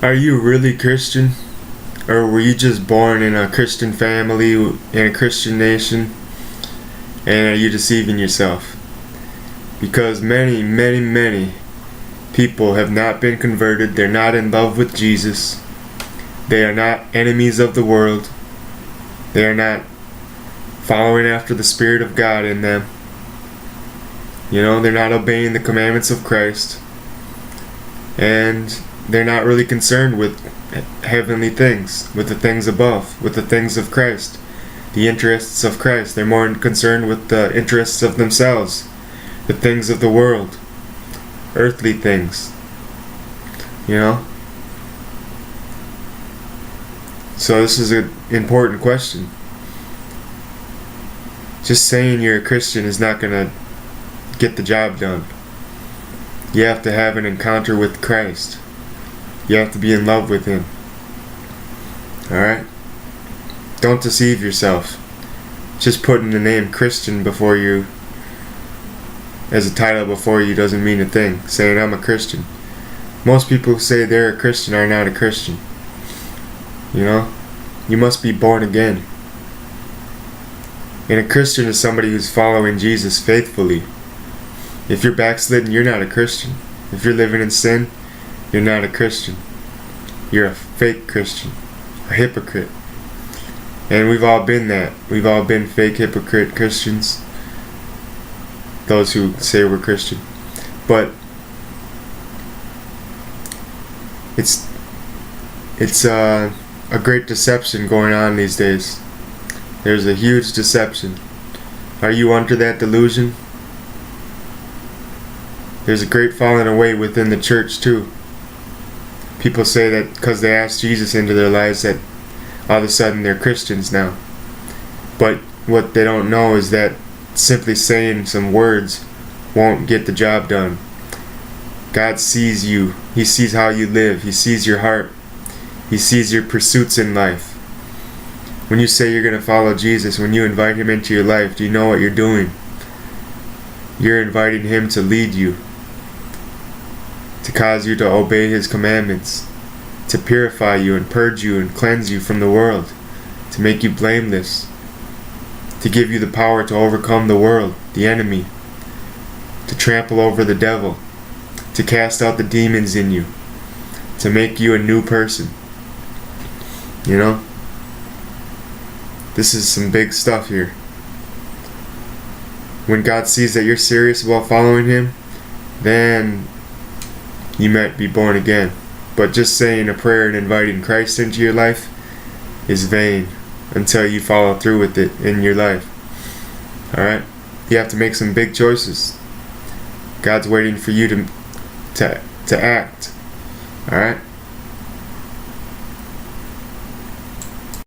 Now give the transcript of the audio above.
Are you really Christian? Or were you just born in a Christian family, in a Christian nation? And are you deceiving yourself? Because many, many, many people have not been converted. They're not in love with Jesus. They are not enemies of the world. They are not following after the Spirit of God in them. They're not obeying the commandments of Christ. And they're not really concerned with heavenly things, with the things above, with the things of Christ, the interests of Christ. They're more concerned with the interests of themselves, the things of the world, earthly things. So this is an important question. Just saying you're a Christian is not going to get the job done. You have to have an encounter with Christ. You have to be in love with Him. Alright? Don't deceive yourself. Just putting the name Christian before you, as a title before you, doesn't mean a thing. Saying I'm a Christian. Most people who say they're a Christian are not a Christian. You must be born again. And a Christian is somebody who's following Jesus faithfully. If you're backslidden, you're not a Christian. If you're living in sin, you're not a Christian. You're a fake Christian. A hypocrite. And we've all been that. We've all been fake hypocrite Christians. Those who say we're Christian. But it's a great deception going on these days. There's a huge deception. Are you under that delusion? There's a great falling away within the church too. People say that because they asked Jesus into their lives that all of a sudden they're Christians now. But what they don't know is that simply saying some words won't get the job done. God sees you. He sees how you live. He sees your heart. He sees your pursuits in life. When you say you're going to follow Jesus, when you invite Him into your life, do you know what you're doing? You're inviting Him to lead you, to cause you to obey His commandments, to purify you and purge you and cleanse you from the world, to make you blameless, to give you the power to overcome the world, the enemy, to trample over the devil, to cast out the demons in you, to make you a new person. This is some big stuff here. When God sees that you're serious about following Him, then you might be born again. But just saying a prayer and inviting Christ into your life is vain until you follow through with it in your life. Alright? You have to make some big choices. God's waiting for you to act. Alright?